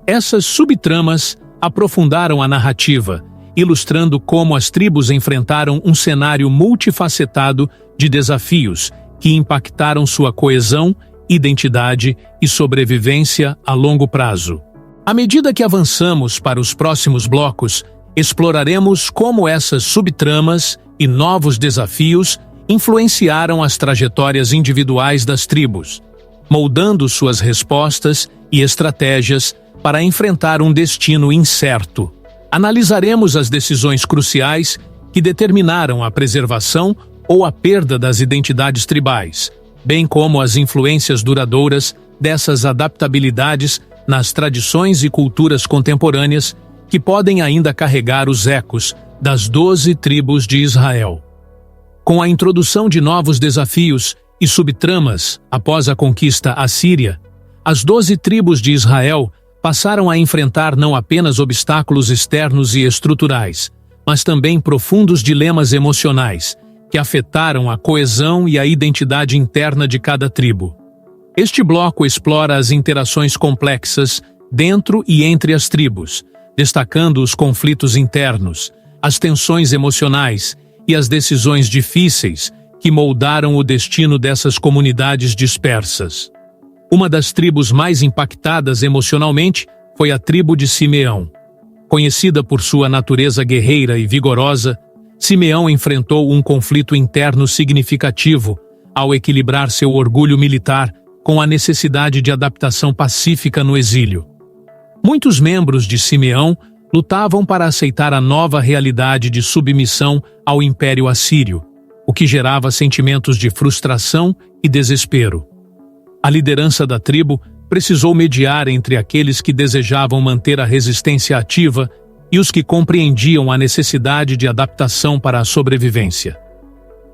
Essas subtramas aprofundaram a narrativa, ilustrando como as tribos enfrentaram um cenário multifacetado de desafios que impactaram sua coesão, identidade e sobrevivência a longo prazo. À medida que avançamos para os próximos blocos, exploraremos como essas subtramas e novos desafios influenciaram as trajetórias individuais das tribos, moldando suas respostas e estratégias para enfrentar um destino incerto. Analisaremos as decisões cruciais que determinaram a preservação ou a perda das identidades tribais, bem como as influências duradouras dessas adaptabilidades nas tradições e culturas contemporâneas que podem ainda carregar os ecos das 12 tribos de Israel. Com a introdução de novos desafios e subtramas após a conquista assíria, as 12 tribos de Israel passaram a enfrentar não apenas obstáculos externos e estruturais, mas também profundos dilemas emocionais, que afetaram a coesão e a identidade interna de cada tribo. Este bloco explora as interações complexas dentro e entre as tribos, destacando os conflitos internos, as tensões emocionais e as decisões difíceis que moldaram o destino dessas comunidades dispersas. Uma das tribos mais impactadas emocionalmente foi a tribo de Simeão. Conhecida por sua natureza guerreira e vigorosa, Simeão enfrentou um conflito interno significativo ao equilibrar seu orgulho militar com a necessidade de adaptação pacífica no exílio. Muitos membros de Simeão lutavam para aceitar a nova realidade de submissão ao Império Assírio, o que gerava sentimentos de frustração e desespero. A liderança da tribo precisou mediar entre aqueles que desejavam manter a resistência ativa e os que compreendiam a necessidade de adaptação para a sobrevivência.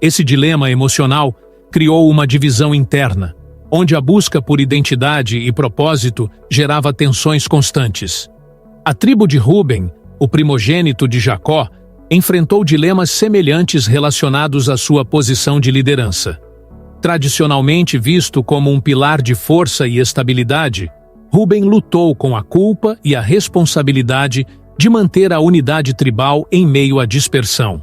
Esse dilema emocional criou uma divisão interna, onde a busca por identidade e propósito gerava tensões constantes. A tribo de Rúben, o primogênito de Jacó, enfrentou dilemas semelhantes relacionados à sua posição de liderança. Tradicionalmente visto como um pilar de força e estabilidade, Rúben lutou com a culpa e a responsabilidade de manter a unidade tribal em meio à dispersão.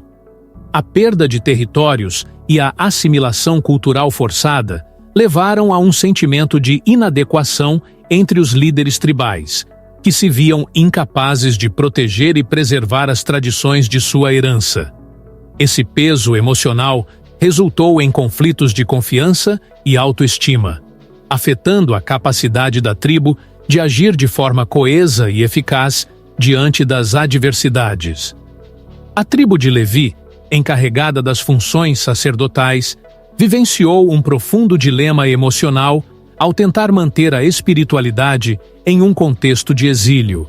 A perda de territórios e a assimilação cultural forçada levaram a um sentimento de inadequação entre os líderes tribais, que se viam incapazes de proteger e preservar as tradições de sua herança. Esse peso emocional resultou em conflitos de confiança e autoestima, afetando a capacidade da tribo de agir de forma coesa e eficaz diante das adversidades. A tribo de Levi, encarregada das funções sacerdotais, vivenciou um profundo dilema emocional ao tentar manter a espiritualidade em um contexto de exílio.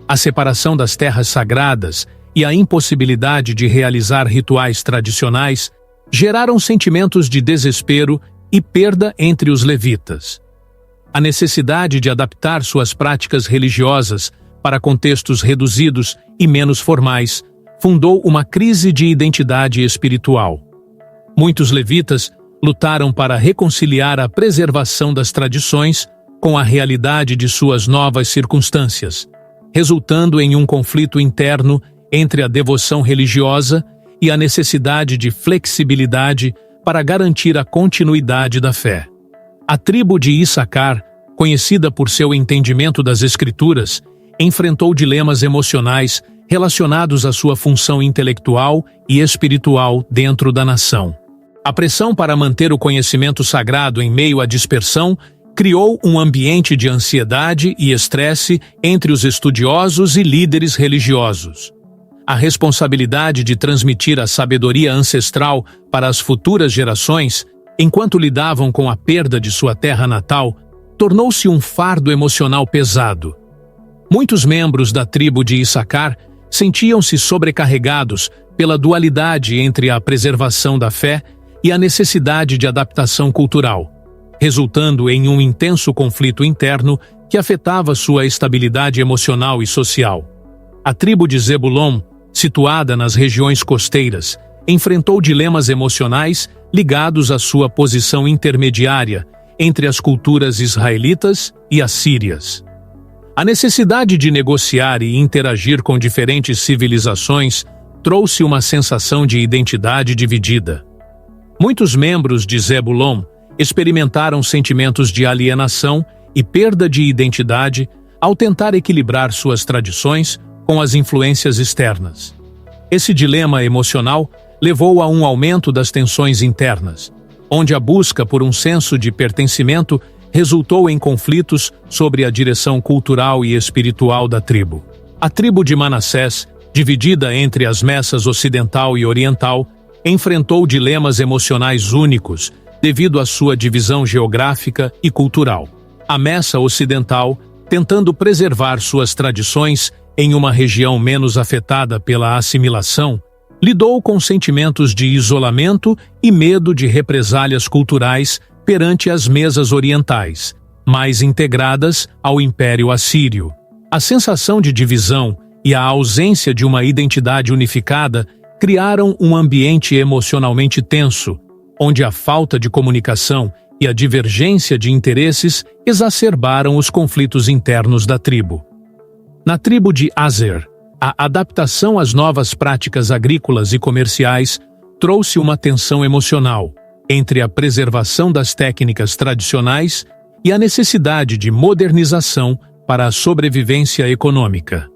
A separação das terras sagradas e a impossibilidade de realizar rituais tradicionais geraram sentimentos de desespero e perda entre os levitas. A necessidade de adaptar suas práticas religiosas para contextos reduzidos e menos formais fundou uma crise de identidade espiritual. Muitos levitas lutaram para reconciliar a preservação das tradições com a realidade de suas novas circunstâncias, resultando em um conflito interno entre a devoção religiosa e a necessidade de flexibilidade para garantir a continuidade da fé. A tribo de Issacar, conhecida por seu entendimento das Escrituras, enfrentou dilemas emocionais relacionados à sua função intelectual e espiritual dentro da nação. A pressão para manter o conhecimento sagrado em meio à dispersão criou um ambiente de ansiedade e estresse entre os estudiosos e líderes religiosos. A responsabilidade de transmitir a sabedoria ancestral para as futuras gerações, enquanto lidavam com a perda de sua terra natal, tornou-se um fardo emocional pesado. Muitos membros da tribo de Issacar sentiam-se sobrecarregados pela dualidade entre a preservação da fé e a necessidade de adaptação cultural, resultando em um intenso conflito interno que afetava sua estabilidade emocional e social. A tribo de Zebulon, situada nas regiões costeiras, enfrentou dilemas emocionais ligados à sua posição intermediária entre as culturas israelitas e assírias. A necessidade de negociar e interagir com diferentes civilizações trouxe uma sensação de identidade dividida. Muitos membros de Zebulon experimentaram sentimentos de alienação e perda de identidade ao tentar equilibrar suas tradições com as influências externas. Esse dilema emocional levou a um aumento das tensões internas, onde a busca por um senso de pertencimento resultou em conflitos sobre a direção cultural e espiritual da tribo. A tribo de Manassés, dividida entre as Messas ocidental e oriental, enfrentou dilemas emocionais únicos devido à sua divisão geográfica e cultural. A Messa ocidental, tentando preservar suas tradições em uma região menos afetada pela assimilação, lidou com sentimentos de isolamento e medo de represálias culturais perante as mesas orientais, mais integradas ao Império Assírio. A sensação de divisão e a ausência de uma identidade unificada criaram um ambiente emocionalmente tenso, onde a falta de comunicação e a divergência de interesses exacerbaram os conflitos internos da tribo. Na tribo de Aser, a adaptação às novas práticas agrícolas e comerciais trouxe uma tensão emocional entre a preservação das técnicas tradicionais e a necessidade de modernização para a sobrevivência econômica.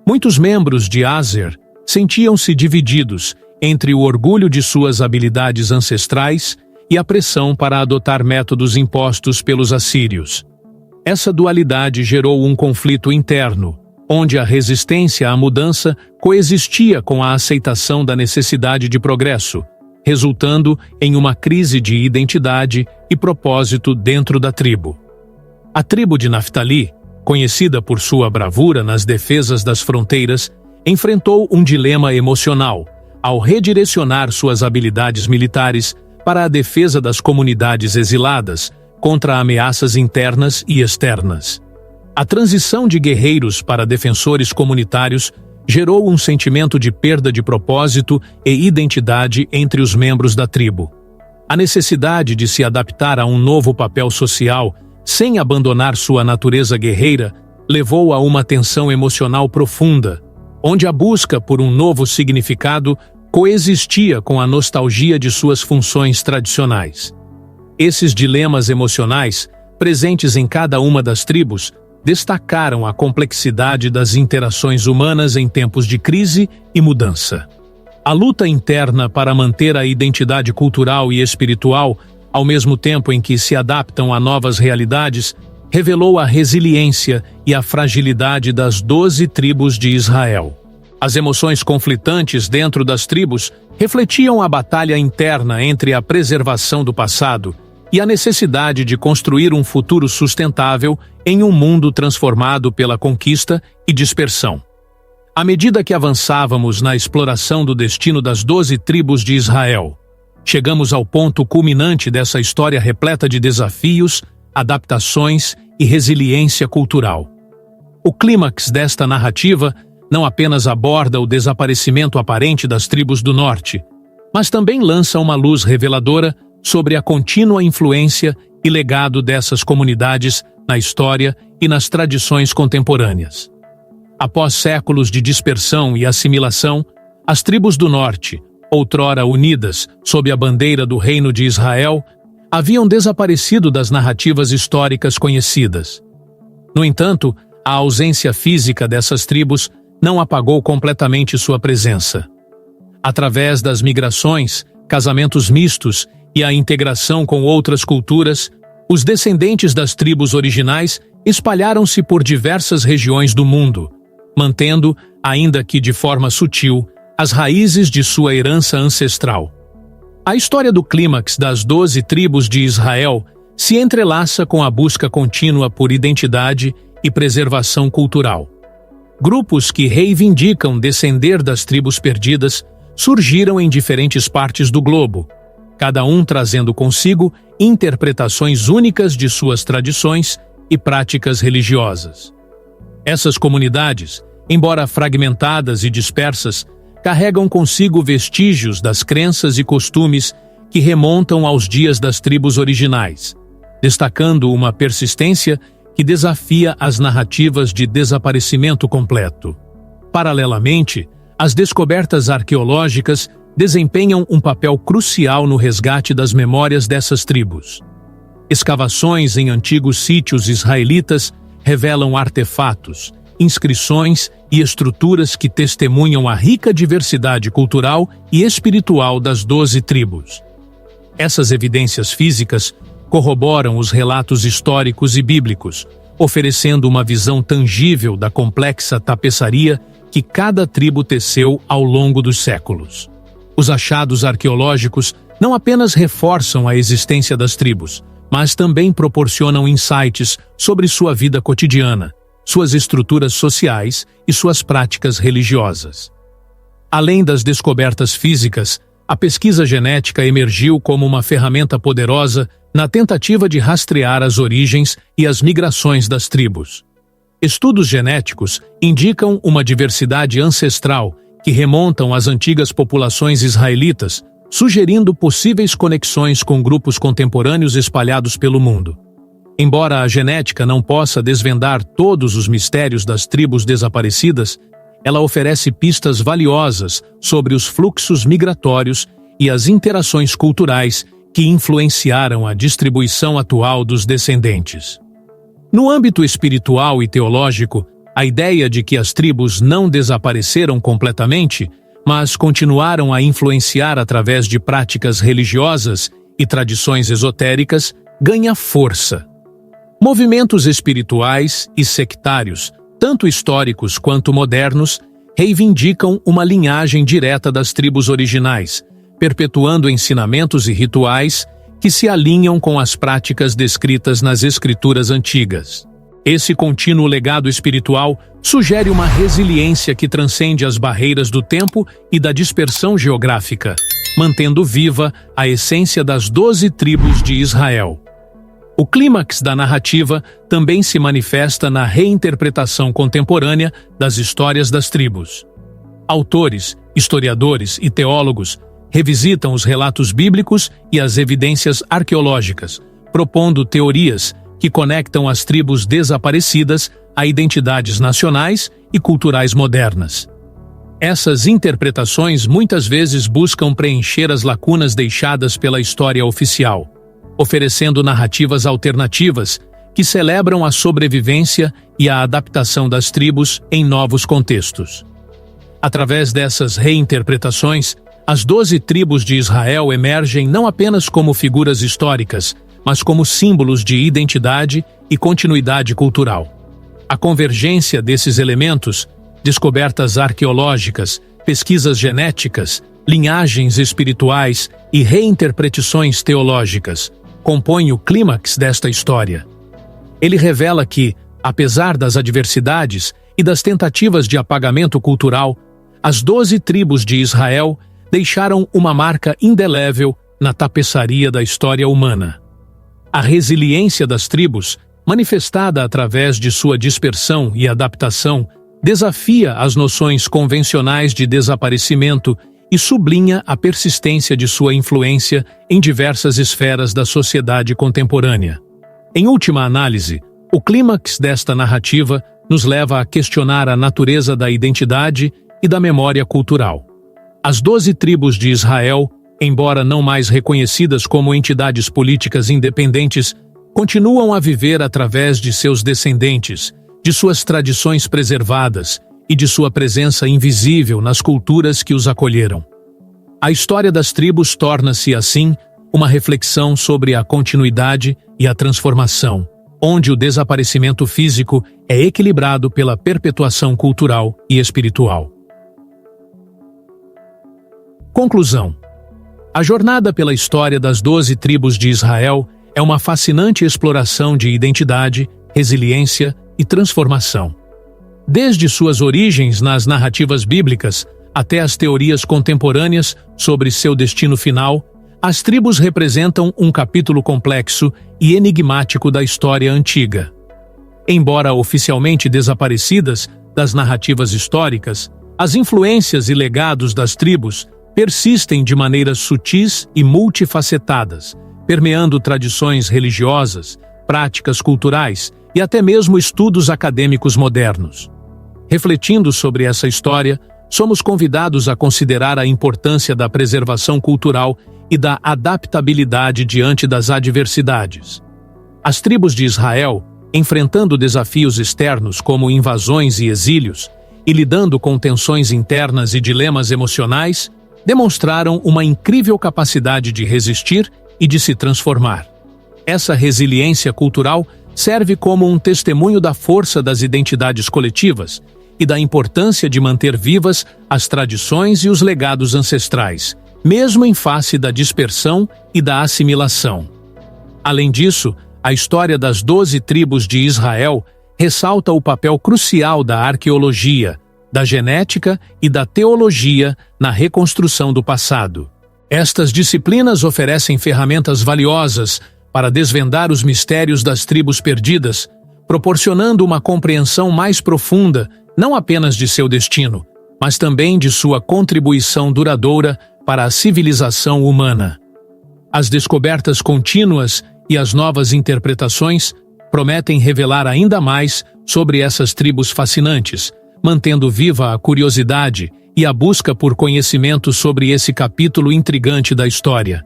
Muitos membros de Aser sentiam-se divididos entre o orgulho de suas habilidades ancestrais e a pressão para adotar métodos impostos pelos assírios. Essa dualidade gerou um conflito interno, onde a resistência à mudança coexistia com a aceitação da necessidade de progresso, resultando em uma crise de identidade e propósito dentro da tribo. A tribo de Naftali, conhecida por sua bravura nas defesas das fronteiras, enfrentou um dilema emocional ao redirecionar suas habilidades militares para a defesa das comunidades exiladas contra ameaças internas e externas. A transição de guerreiros para defensores comunitários gerou um sentimento de perda de propósito e identidade entre os membros da tribo. A necessidade de se adaptar a um novo papel social, sem abandonar sua natureza guerreira, levou a uma tensão emocional profunda, onde a busca por um novo significado coexistia com a nostalgia de suas funções tradicionais. Esses dilemas emocionais, presentes em cada uma das tribos, destacaram a complexidade das interações humanas em tempos de crise e mudança. A luta interna para manter a identidade cultural e espiritual, ao mesmo tempo em que se adaptam a novas realidades, revelou a resiliência e a fragilidade das 12 tribos de Israel. As emoções conflitantes dentro das tribos refletiam a batalha interna entre a preservação do passado e a necessidade de construir um futuro sustentável em um mundo transformado pela conquista e dispersão. À medida que avançávamos na exploração do destino das 12 tribos de Israel, chegamos ao ponto culminante dessa história repleta de desafios, adaptações e resiliência cultural. O clímax desta narrativa não apenas aborda o desaparecimento aparente das tribos do norte, mas também lança uma luz reveladora sobre a contínua influência e legado dessas comunidades na história e nas tradições contemporâneas. Após séculos de dispersão e assimilação, as tribos do norte, outrora unidas sob a bandeira do Reino de Israel, haviam desaparecido das narrativas históricas conhecidas. No entanto, a ausência física dessas tribos não apagou completamente sua presença. Através das migrações, casamentos mistos e a integração com outras culturas, os descendentes das tribos originais espalharam-se por diversas regiões do mundo, mantendo, ainda que de forma sutil, as raízes de sua herança ancestral. A história do clímax das 12 tribos de Israel se entrelaça com a busca contínua por identidade e preservação cultural. Grupos que reivindicam descender das tribos perdidas surgiram em diferentes partes do globo, cada um trazendo consigo interpretações únicas de suas tradições e práticas religiosas. Essas comunidades, embora fragmentadas e dispersas, carregam consigo vestígios das crenças e costumes que remontam aos dias das tribos originais, destacando uma persistência que desafia as narrativas de desaparecimento completo. Paralelamente, as descobertas arqueológicas desempenham um papel crucial no resgate das memórias dessas tribos. Escavações em antigos sítios israelitas revelam artefatos, inscrições e estruturas que testemunham a rica diversidade cultural e espiritual das 12 tribos. Essas evidências físicas corroboram os relatos históricos e bíblicos, oferecendo uma visão tangível da complexa tapeçaria que cada tribo teceu ao longo dos séculos. Os achados arqueológicos não apenas reforçam a existência das tribos, mas também proporcionam insights sobre sua vida cotidiana, suas estruturas sociais e suas práticas religiosas. Além das descobertas físicas, a pesquisa genética emergiu como uma ferramenta poderosa na tentativa de rastrear as origens e as migrações das tribos. Estudos genéticos indicam uma diversidade ancestral que remontam às antigas populações israelitas, sugerindo possíveis conexões com grupos contemporâneos espalhados pelo mundo. Embora a genética não possa desvendar todos os mistérios das tribos desaparecidas, ela oferece pistas valiosas sobre os fluxos migratórios e as interações culturais que influenciaram a distribuição atual dos descendentes. No âmbito espiritual e teológico, a ideia de que as tribos não desapareceram completamente, mas continuaram a influenciar através de práticas religiosas e tradições esotéricas, ganha força. Movimentos espirituais e sectários, tanto históricos quanto modernos, reivindicam uma linhagem direta das tribos originais, perpetuando ensinamentos e rituais que se alinham com as práticas descritas nas escrituras antigas. Esse contínuo legado espiritual sugere uma resiliência que transcende as barreiras do tempo e da dispersão geográfica, mantendo viva a essência das 12 tribos de Israel. O clímax da narrativa também se manifesta na reinterpretação contemporânea das histórias das tribos. Autores, historiadores e teólogos revisitam os relatos bíblicos e as evidências arqueológicas, propondo teorias que conectam as tribos desaparecidas a identidades nacionais e culturais modernas. Essas interpretações muitas vezes buscam preencher as lacunas deixadas pela história oficial, oferecendo narrativas alternativas que celebram a sobrevivência e a adaptação das tribos em novos contextos. Através dessas reinterpretações, as 12 tribos de Israel emergem não apenas como figuras históricas, mas como símbolos de identidade e continuidade cultural. A convergência desses elementos, descobertas arqueológicas, pesquisas genéticas, linhagens espirituais e reinterpretações teológicas, compõe o clímax desta história. Ele revela que, apesar das adversidades e das tentativas de apagamento cultural, as 12 tribos de Israel deixaram uma marca indelével na tapeçaria da história humana. A resiliência das tribos, manifestada através de sua dispersão e adaptação, desafia as noções convencionais de desaparecimento e sublinha a persistência de sua influência em diversas esferas da sociedade contemporânea. Em última análise, o clímax desta narrativa nos leva a questionar a natureza da identidade e da memória cultural. As 12 tribos de Israel, embora não mais reconhecidas como entidades políticas independentes, continuam a viver através de seus descendentes, de suas tradições preservadas e de sua presença invisível nas culturas que os acolheram. A história das tribos torna-se, assim, uma reflexão sobre a continuidade e a transformação, onde o desaparecimento físico é equilibrado pela perpetuação cultural e espiritual. Conclusão. A jornada pela história das 12 tribos de Israel é uma fascinante exploração de identidade, resiliência e transformação. Desde suas origens nas narrativas bíblicas até as teorias contemporâneas sobre seu destino final, as tribos representam um capítulo complexo e enigmático da história antiga. Embora oficialmente desaparecidas das narrativas históricas, as influências e legados das tribos persistem de maneiras sutis e multifacetadas, permeando tradições religiosas, práticas culturais e até mesmo estudos acadêmicos modernos. Refletindo sobre essa história, somos convidados a considerar a importância da preservação cultural e da adaptabilidade diante das adversidades. As tribos de Israel, enfrentando desafios externos como invasões e exílios, e lidando com tensões internas e dilemas emocionais, demonstraram uma incrível capacidade de resistir e de se transformar. Essa resiliência cultural serve como um testemunho da força das identidades coletivas e da importância de manter vivas as tradições e os legados ancestrais, mesmo em face da dispersão e da assimilação. Além disso, a história das 12 tribos de Israel ressalta o papel crucial da arqueologia, da genética e da teologia na reconstrução do passado. Estas disciplinas oferecem ferramentas valiosas para desvendar os mistérios das tribos perdidas, proporcionando uma compreensão mais profunda não apenas de seu destino, mas também de sua contribuição duradoura para a civilização humana. As descobertas contínuas e as novas interpretações prometem revelar ainda mais sobre essas tribos fascinantes, mantendo viva a curiosidade e a busca por conhecimento sobre esse capítulo intrigante da história.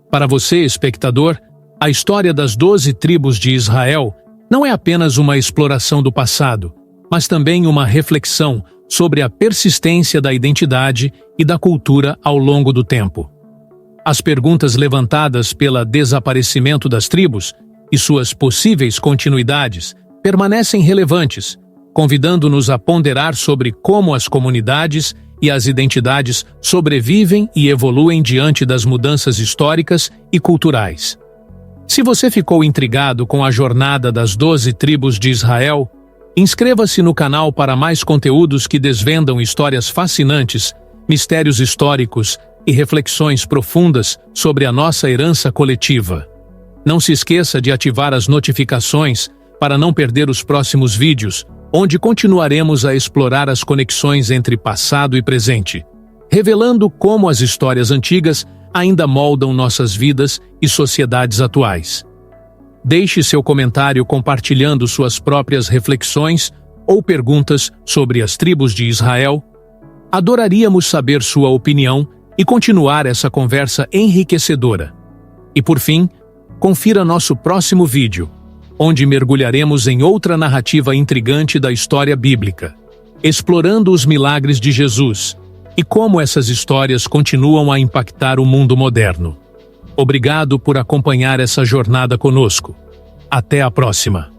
Para você, espectador, a história das 12 tribos de Israel não é apenas uma exploração do passado, mas também uma reflexão sobre a persistência da identidade e da cultura ao longo do tempo. As perguntas levantadas pelo desaparecimento das tribos e suas possíveis continuidades permanecem relevantes, convidando-nos a ponderar sobre como as comunidades e as identidades sobrevivem e evoluem diante das mudanças históricas e culturais. Se você ficou intrigado com a jornada das 12 tribos de Israel, inscreva-se no canal para mais conteúdos que desvendam histórias fascinantes, mistérios históricos e reflexões profundas sobre a nossa herança coletiva. Não se esqueça de ativar as notificações para não perder os próximos vídeos, onde continuaremos a explorar as conexões entre passado e presente, revelando como as histórias antigas ainda moldam nossas vidas e sociedades atuais. Deixe seu comentário compartilhando suas próprias reflexões ou perguntas sobre as tribos de Israel. Adoraríamos saber sua opinião e continuar essa conversa enriquecedora. E por fim, confira nosso próximo vídeo, onde mergulharemos em outra narrativa intrigante da história bíblica, explorando os milagres de Jesus e como essas histórias continuam a impactar o mundo moderno. Obrigado por acompanhar essa jornada conosco. Até a próxima!